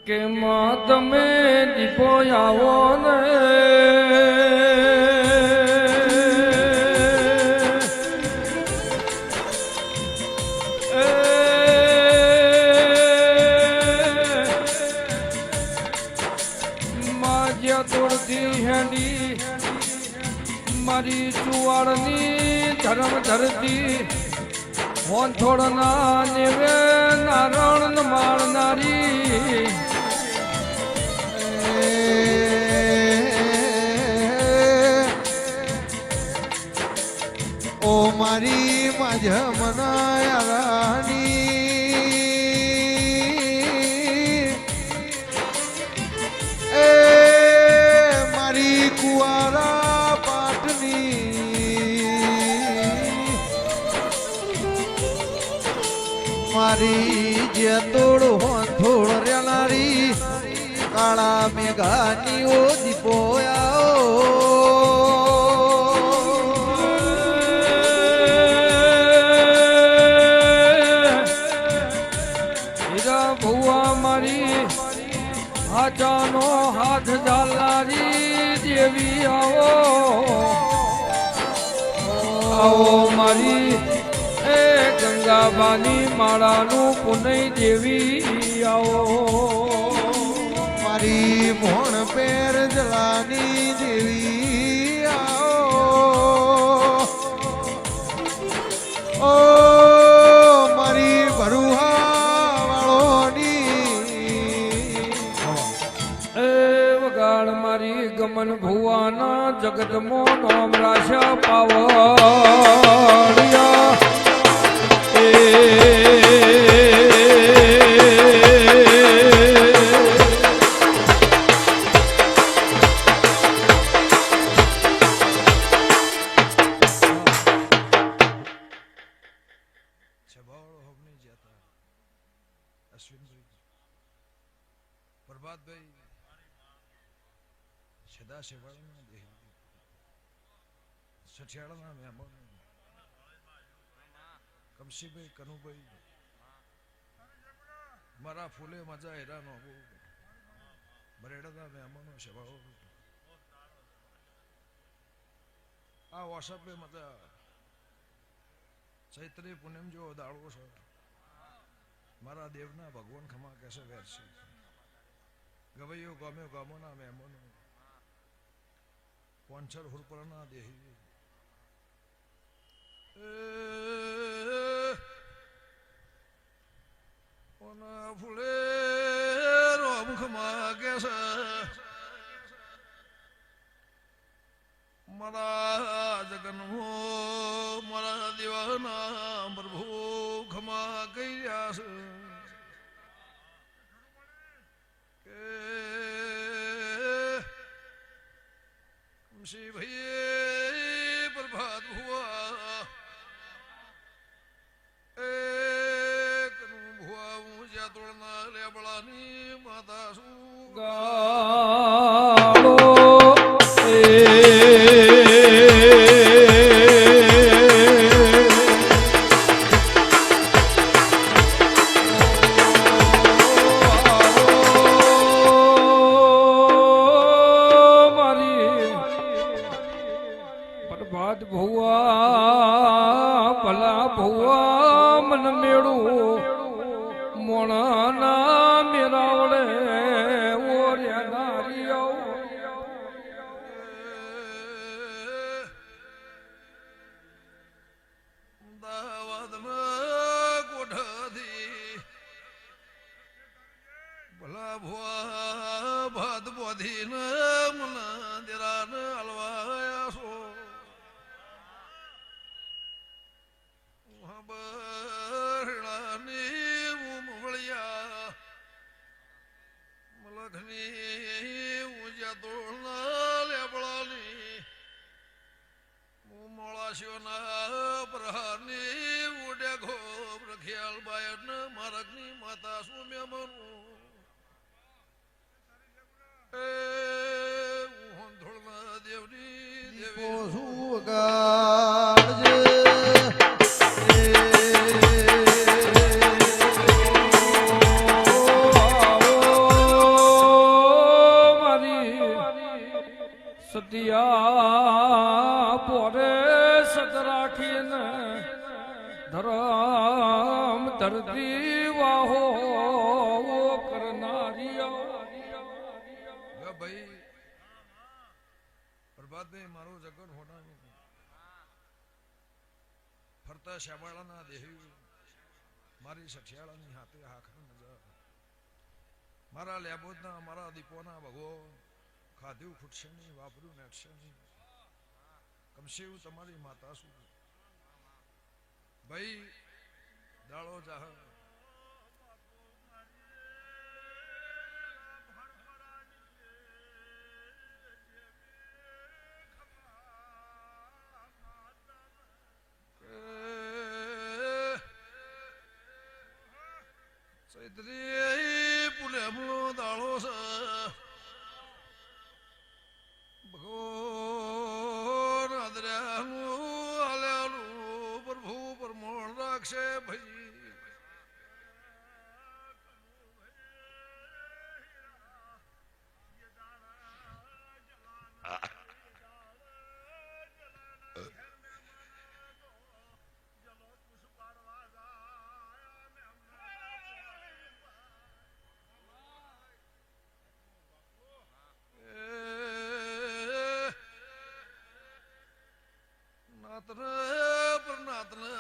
કે માં તમે દીપો આવો ને માં જ્યાં તોડતી હેડી મારી ચુવાડની ધર્મ ધરતી હોંથોડના નેવે નારણ મારનારી ઓ મારી માજા મનાયાની એ મારી કુવારા પાટની મારી જે તોડ હોંથોડ રેનારી કાળા મેઘાની ઓ દીપોયા હાચાનો હાથ ઝાલારી દેવી આવો આવો મારી એ ગંગાબાની માળાનું પુનઈ દેવી આવો મારી મોણ પેર જલાની દેવી આવો ઓ મારી ભરુહા મારી ગમન ભુવાના જગતમો નામ રાશા પાવડિયા પ્રભાતભાઈ સદા સેવાળાના દેહ સઠિયાળાના મહેમાનો કમશીભાઈ કનુભાઈ મારા ફૂલે મજા હેરાનો બરેડાના મહેમાનો સભાઓ આ વોટ્સઅપે મજા ચૈત્રી પૂનમ જેવો દાડો છે મારા દેવના ભગવાન ખમા કેસે વેર છે ગવૈયો ગામ્યો ગામોના મહેમાનો પંચર હુરપરના દેહી ઓના ફૂલે રોમુખ માગે છે મારા જગન્મો મારા દેવાના પ્રભુ ખમા ગયા છે શ્રી ભાઈ પ્રભાત ભુવા એક ભુવા હું જ્યાં તોડના લેબળાની માતા શું ગાળો ભુવા ભલા ભુવા મન મેળું મોણાના મેરાવડે ઓર્યા નારીઓ દાવાદમાં કોઠાથી ભલા ભુવા ભાત બોધીને મના દેરાને હલવાયા છો બરણાની ઉમવળિયા મલખની ઉજા તોડના લેબળાની મોળાશીઓના પ્રહારની ઉડ્યા ઘોબ રખિયાલ બાયન મારકની માતા સુમ્ય મનું એ ધોળના દેવની દેવી સુગાજે યા પોરે સત રાખીને ધરમ ધરતી વાહો કરનારિયા ભાઈ પ્રભાતભાઈ મારું જગન હોનાનું ફરતા શ્યામાળાના દેહી મારી સઠિયાળાની હાથે હાખર નજર મારા લેબોદના મારા દીપોના ભગવો ખાધ્યું ખૂટશે નહીં વાપર્યું નેટશે નહીં કમશે એવું તમારી માતા શું ભાઈ દાળો જાહર ચૈત્રી પુલેમનો દાળો છે ભગવાન આદર્યાનું હાલ્યાનું પ્રભુ પરમોણ રાખશે ભાઈ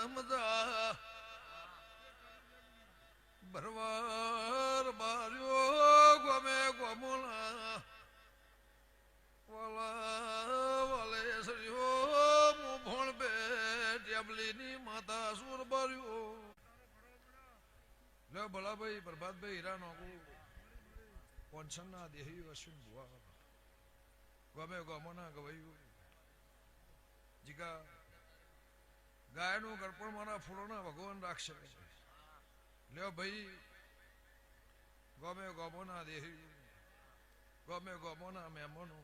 મજા ભરવાર બાર્યો ગમે ગમોલા વાલા વાલે સર્યો મુ ભણ બે ટેબલીની માતા સુર બાર્યો લે ભલાભાઈ પ્રભાતભાઈ હીરા નોકુ પોન્સનના દેહી અશ્વિન ભુવા ગમે ગમોના ગવાયું જીગા ગાયનું ગળપણ મારા ફૂલોના ભગવાન રાખશે લ્યો ભાઈ ગમે ગમોના દેહી ગમે ગમોના મહેમાનો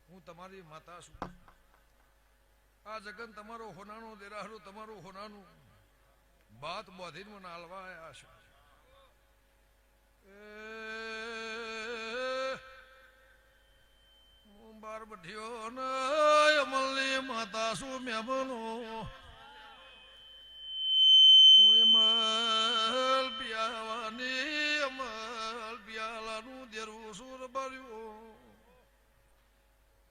હું તમારી માતા છું આ જગન તમારો હોનાનું દેરાહરું તમારું હોનાનું બાત બોધીને મને હાલવા આવ્યા છે બાર બઠિયો ને અમલની માતા શું મહેમાનો અમલ પિયાવાની અમલ પિયાલાનું દેરું સુર બાર્યું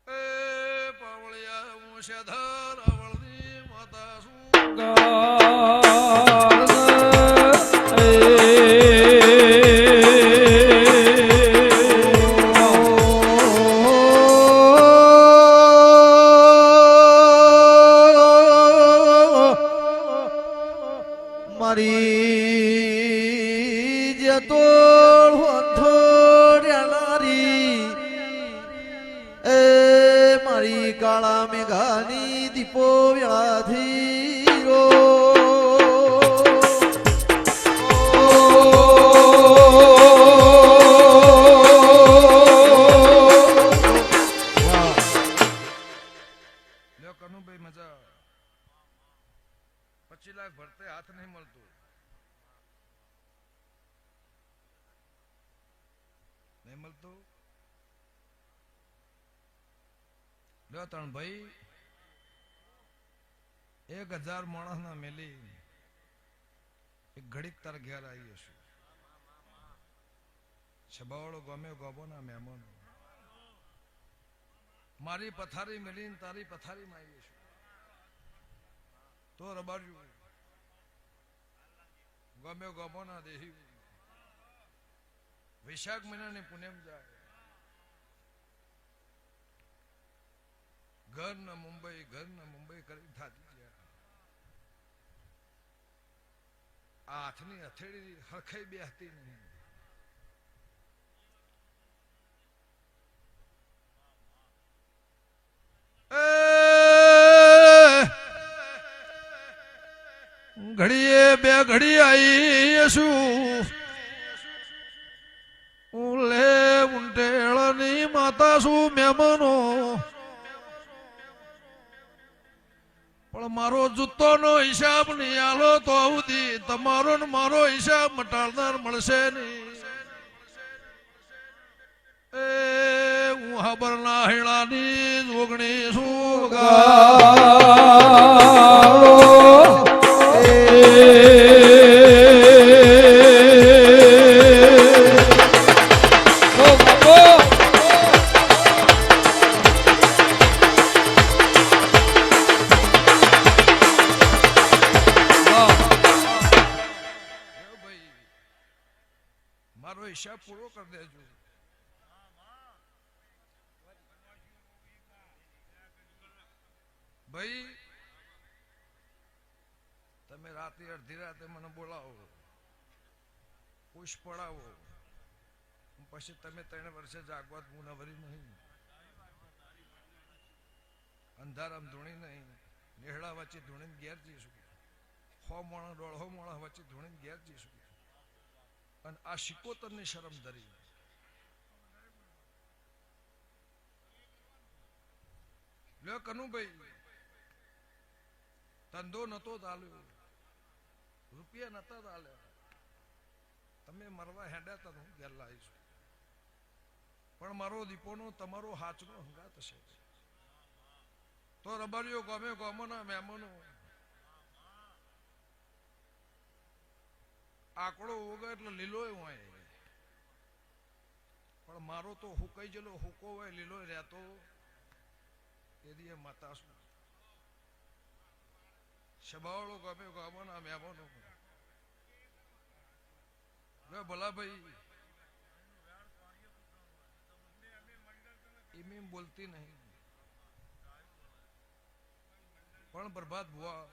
એ પાવળિયા હું શેધાર આવળની માતા શું મારી જે તોળ થોડ્યાનારી એ મારી કાળા મેઘાની દીપો વ્યાથી રો કનુભાઈ મજા 25 લાખ ભરતે હાથ નહીં મળતું નહીં મળતું લ્યો તણ ભાઈ 1000 માણસ ના મેલી એક ઘડીક તાર ઘેર આવી હશું છબાવાળો ગમે ગોબો ના મહેમાનો મારી પથારી મેલીને તારી પથારીમાં આવી છું તો રબાર્યું ગમે ગમો ના દેહી વૈશાખ મહિનાની પુણ્યમ જાય ઘર ને મુંબઈ કરી થાતી ગયા આ હાથની હથેળી હરખાઈ બે હતી નહીં ઘડીએ બે ઘડી આવી શું લે ઉંટેળની માતા શું મહેમાનો પણ મારો જૂતોનો હિસાબ નહીં આલો તો સુધી તમારો ને મારો હિસાબ મટાડનાર મળશે નહીં એ હું હાબરના હેળાની ઓગણીસો મારો હિસાબ પૂરો કરી દેજો. ભાઈ તમે રાતે અડધી રાતે મને બોલાવો, પૂછ પડાવો, પછી તમે 3 વર્ષે જાગવા હું નવરી નહીં, અંધારામ ધૂણી નહીં, નેહડા વચ્ચે ધૂણીને ઘેર જઈશું, 100 મોણા 150 મોણા વચ્ચે ધૂણીને ઘેર જઈશું. અને આ શિકોતરની શરમ ધરી લ્યો કનુભાઈ, ધંધો નતો ચાલ્યો, રૂપિયા નતા ચાલ્યા, તમે મરવા હેડ્યા હતા, હું ઘેર લાવીશું. પણ મારો દીપોનો તમારો હાચનો હંગાત હશે તો રબારીઓ ગમે ગમોના મહેમાનો આકડો ઉગે એટલે લીલો હોય, પણ મારો તો હુકાઈ ગયેલો હુકો હોય, લીલો રહેતો એદી માતા શું શબાવળો ગમે ગમોના મહેમાનો ભલા ભાઈ એમ બોલતી નહીં, પણ બરબાદ ભુવા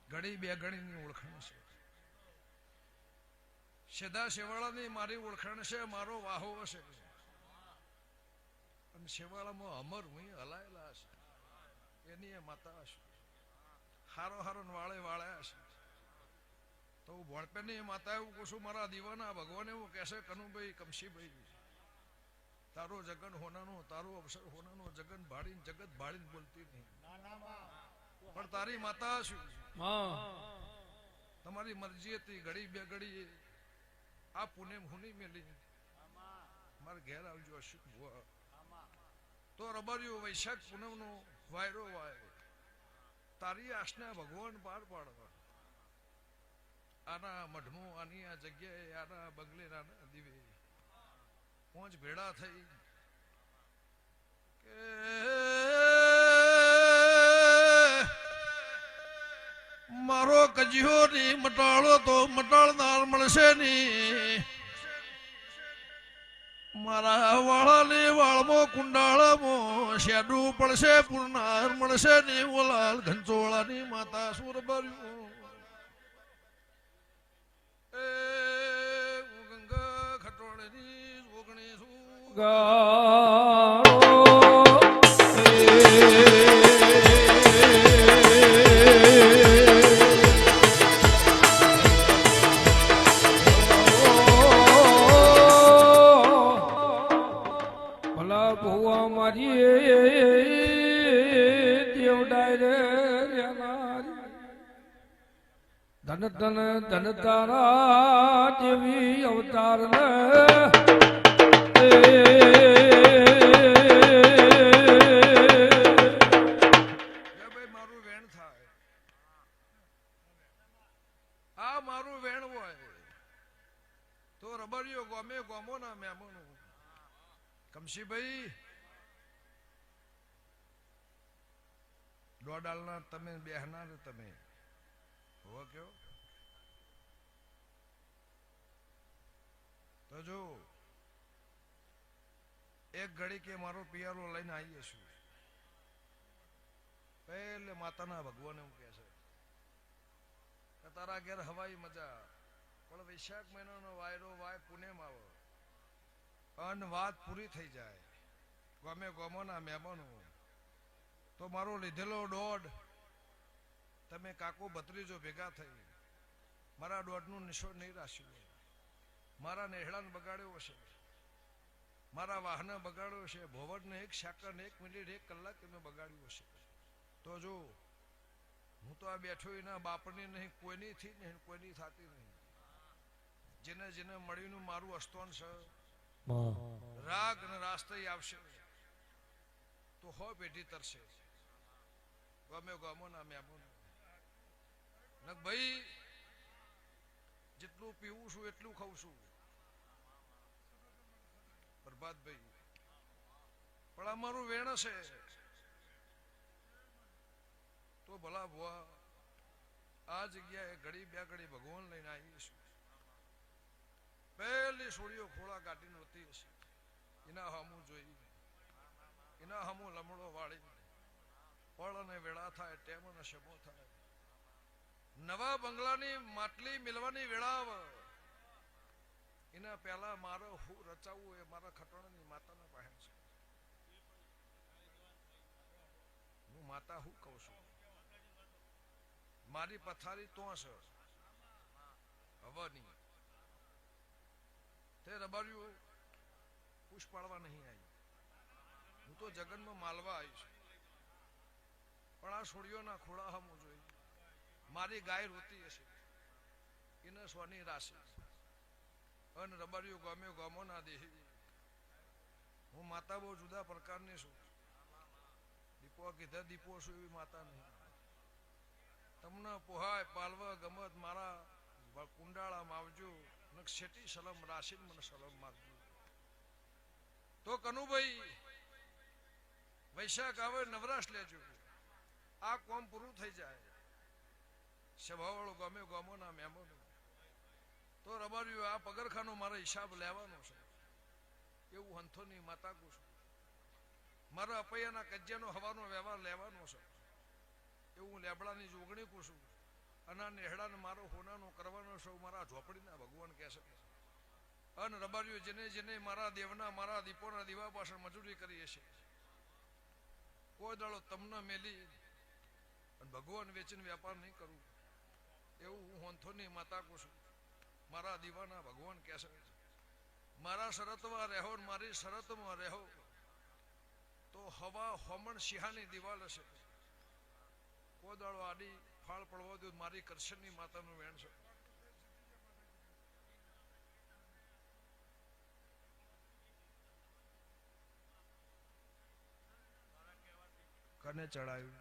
ઘડી બે ઘડીની ઓળખાણ છે. સદા શેવાળાની મારી ઓળખાણ છે, મારો વાહો હશે, અને શેવાળામાં અમર હું હલાયેલા હશે, એની એ માતા હશે, હારો હારો વાળે વાળ્યા હશે. તો હું ભણપેની માતા એવું કહું છું, મારા દીવાના ભગવાન એવું કહેશે, કનુભાઈ કમશીભાઈ તારો જગન હોનાનો, તારો અવસર હોનાનો, જગન ભાડીને જગત ભાડીને બોલતી નહીં, પણ તારી માતા શું તમારી મરજી હતી, ઘડી બે ઘડી આ પુણે હુની મેલી મારે ઘેર આવજો અશુક ભુવા. તો રબારીઓ વૈશાખ પૂનમનો વાયરો વાય, તારી આશના ભગવાન પાર પાડવા, આના મઢમો, આની આ જગ્યાએ, આના બંગલે, આના દીવે 5 ભેળા થઈ કે મારો કજિયો ની મટાળો તો મટાળનાર મળશે ની, મારા વાળાની વાળમાં કુંડાળામાં શેડું પડશે પૂરનાર મળશે ની, ઓલાલ ઘંચોળાની માતા સુર ભર્યું એ ગંગા ખટોળની ભલા ભુવા મારી દેવડાય રે ધન ધન ધન તારા જેવી અવતાર ને મારું વેણ થાય, આ મારું વેણ હોય તો રબરીઓ ગમે ગમો ના મહેમાનો કમશીભાઈ દોડાલના તમે બેહનાર તમે હો કયો તો જો એક ઘડી કે મારો પિયારો લઈને આવીએ છું, પહેલે માતાના ભગવાન એવું કહે છે કે તારા ઘેર હવાઈ મજા, પણ વૈશાખ મહિનાનો વાયરો વાય પુણેમાં આવો અને વાત પૂરી થઈ જાય, ગમે ગમોના મહેમાનો તો મારો લીધેલો દોઢ તમે કાકો ભત્રીજો ભેગા થઈ મારા દોઢનું નિશોડ નહીં રાખ્યું, મારા નેહડાને બગાડ્યો છે, મારા વાહને બગાડ્યો છે, ભોવડને 1 સેકન્ડ 1 મિનિટ 1 કલાક તમે બગાડ્યો છે. તો જો હું તો આ બેઠો એના બાપની નહીં, કોઈની થી નહીં, કોઈની થતી નહીં, જેને જેને મળીનું મારું અસ્તોન છે, રાગ અને રાસ્તઈ આવશે તો હો પેઢી તરશે ગમે ગમો ના મેમો ને ભાઈ જેટલું પીવું છું એટલું ખાઉં છું પ્રભાતભાઈ પણ અમારું વેણ છે તો ભલા ભુવા આ જગ્યાએ ઘડી બે ઘડી ભગવાન લઈને આવીશું પહેલી સોળીઓ ખોળા કાઢીને હોતી હશે એના હમું જોઈ એના હમું લમડો વાળી પળ અને વેળા થાય ટેમ અને શમો થાય નવા બંગલાની માટલી મિલવાની વેળા એના પહેલા મારે હું રચાવવું એ મારા ખટોણાની માતાના પાસે છે હું માતા હું કહું છું મારી પથારી તો છે હવાની તે રબાર્યું પુષ્પ પાડવા નહીં આવી હું તો જગનમાં માલવા આવી છું પણ આ છોડીઓના ખોળા હમું જોઈ મારી ગાય રોતી હશે એને સ્વની રાશિ અન રબાર્યું ગમ્યો ગમો ના દેહી હું માતા બહુ જુદા પ્રકારની છું દીપો કીધા દીપો છું એવી માતા નહીં તમને પોહાય પાલવા ગમત મારા કુંડાળામાં આવજો શેટી સલમ રાશિ મને સલમ મારજો તો કનુભાઈ વૈશાખ આવે નવરાશ લેજો આ કોમ પૂરું થઈ જાય સભાવાળો ગમે ગમો ના મેમો તો રબાર્યું આ પગરખાનો મારો હિસાબ લેવાનો છે એવું હંથોની માતા કહું છું મારા અપૈયાના કજ્જાનો હવાનો વ્યવહાર લેવાનો છે એવું લેબડાની જોગણી કહું છું અને નેહડાને મારો હોનાનો કરવાનો છે મારા ઝોપડીના ભગવાન કહે છે અન રબાર્યું જેને જેને મારા દેવના મારા દીપોના દીવા પાછળ મજૂરી કરી હશે કોઈ દાડો તમને મેલી અને ભગવાન વેચીને વેપાર નહીં કરું એવું હું હોંથોની માતા કહું છું મારા દીવાના ભગવાન કહે છે મારા શરતમાં રહો મારી શરતમાં રહો તો હવા હોમણ સિંહાની દિવાલ હશે કોઈ દાડો આડી ફાળ પડવા દો મારી કરશનની માતાનું વેણ છે કને ચડાયું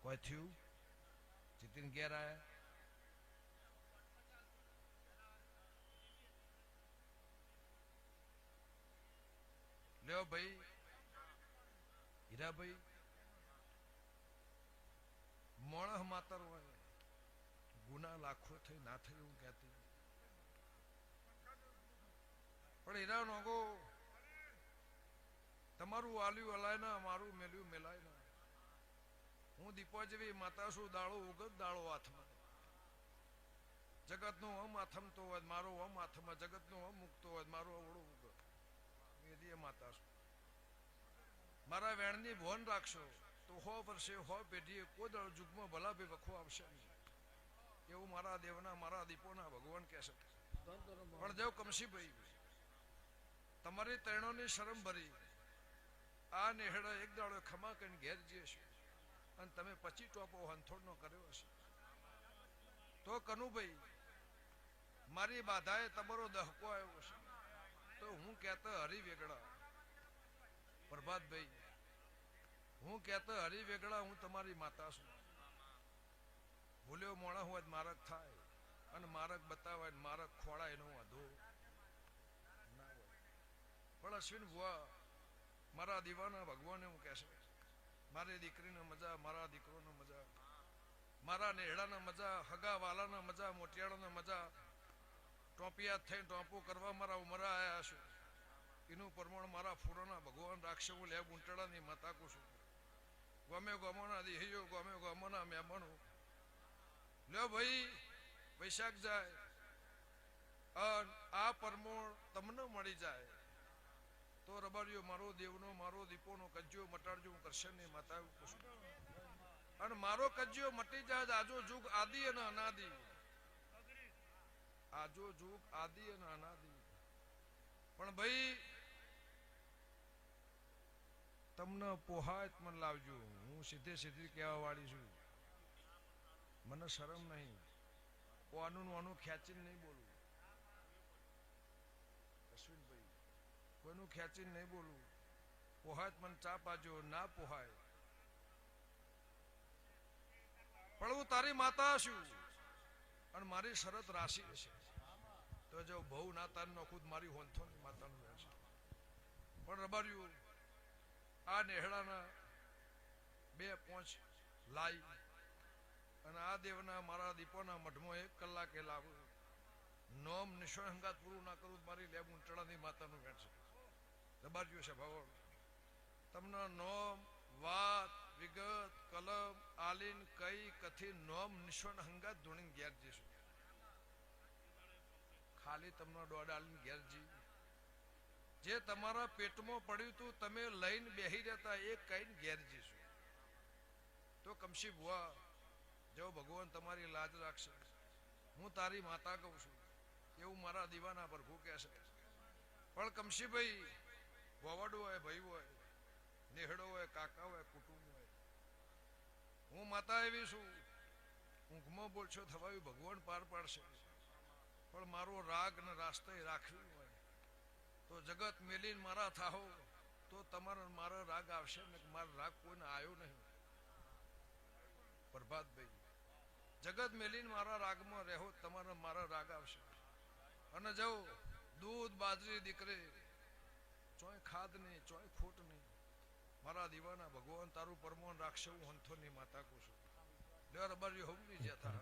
કોઈ થયું જીતીન ઘેર આયા લ્યો ભાઈ હીરાભાઈ મોણહ માતર હોય ગુના લાખો થઈ ના થઈ એવું કહેતી પણ હીરા નોગો તમારું આલ્યું હલાય ના મારું મેલ્યું મેલાય ના હું દીપો જેવી માતા છું દાળો ઉગત દાળો હાથમાં જગતનો અમ આથમતો હોય મારો અમ હાથમાં જગતનો અમ મૂકતો હોય મારો અવળો ઉગત એ માતા છું મારા વેણની ભોન રાખશો તો હો વર્ષે હો પેઢીએ કોઈ દળ જુગમાં ભલા બે વખો આવશે નહીં એવું મારા દેવના મારા દીપોના ભગવાન કહેશે પણ દેવ કમશીભાઈ તમારી ત્રણોની શરમ ભરી આ નેહડા એક દાડો ખમા કરીને ઘેર જશે અને તમે 25 ટોપો હંથોડનો કર્યો હશે તો કનુભાઈ મારી બાધાએ તમારો દહકો આવ્યો છે તો હું કહેતા હરી વેગડા પ્રભાતભાઈ હું કહેતા હરી વેગડા હું તમારી માતા છું ભૂલ્યો મોણા હોય મારક થાય અને મારક બતાવે મારક ખોળાય એનો વાંધો ના હોય પણ અશ્વિન ભુવા મારા દીવાના ભગવાને હું કહેશે મારી દીકરીને મજા મારા દીકરોને મજા મારા નેહડાના મજા હગા વાલાના મજા મોટિયાળાના મજા ટોપિયા થઈને ટોપો કરવા મારા ઉમરા આવ્યા છું એનું પ્રમાણ મારા ફૂરોના ભગવાન રાખશે હું લે ગુંટડાની માતા કહું છું ગમે ગમોના દેહીઓ ગમે ગમોના મહેમાનો લ્યો ભાઈ વૈશાખ જાય આ પરમોણ તમને મળી જાય તો રબારીઓ મારો દેવનો મારો દીપોનો કજ્જો મટાડજો હું કરશનની માતા કહું છું અને મારો કજ્જો મટી જાય આજો જુગ આદિ અને અનાદિ આજો જુગ આદિ અને અનાદિ પણ ભાઈ તમને પોહાય મને લાવજો હું સીધે સીધી કહેવા વાળી છું મને શરમ નહીં આનું ખેંચીને નહીં બોલું કોઈનું ખેંચીને નહીં બોલવું. પોહાય તો મને ચા પાજો, ના પોહાય પણ હું તારી માતા છું અને મારી શરત રાશિ છે. તો જો બહુ ના તાર નો ખુદ મારી હોંથો માતાનું રહેશે. પણ રબાર્યું આ નેહડાના 2 પોંચ લાઈ અને આ દેવના મારા દીપોના મઢમાં 1 કલાકે લાવું. નોમ નિશોહંગાત પૂરું ના કરું મારી લેબ ઊંચડાની માતાનું વેણ છે. રબાર્યું છે ભગવાન તમને નોમ વાત વિગત કલમ આલીન કઈ કથી નોમ નિશોન હંગાત ધૂણી ઘેર જઈશું. ખાલી તમને દોડ આલીન ઘેર જી જે તમારા પેટમાં પડ્યું તું તમે લઈને બેહી રહેતા એ કઈને ઘેર જઈશું. તો કમશી બુઆ જો ભગવાન તમારી લાજ રાખશે. હું તારી માતા કહું છું એવું મારા દીવાના પર ભૂ કહેશે. પણ કમશીભાઈ ગોવાડું હોય, ભાઈ હોય, નેહડો હોય, કાકા હોય, કુટુંબ હોય, હું માતા એવી છું. ઊંઘમાં બોલશો થવાયું ભગવાન પાર પાડશે. પણ મારો રાગ ને રાસ્તે રાખવી હોય તો જગત મેલીને મારા થાહો તો તમારા મારો રાગ આવશે ને. મારો રાગ કોઈને આવ્યો નહીં. પ્રભાતભાઈ જગત મેલીને મારા રાગમાં રહો તમારા મારા રાગ આવશે. અને જો દૂધ બાજરી દીકરે ચોય ખાદ નહીં ચોય ખોટ નહીં. મારા દીવાના ભગવાન તારું પરમોન રાખશે. હું હંથોની માતા કહું છું. રબારી હોમની જતા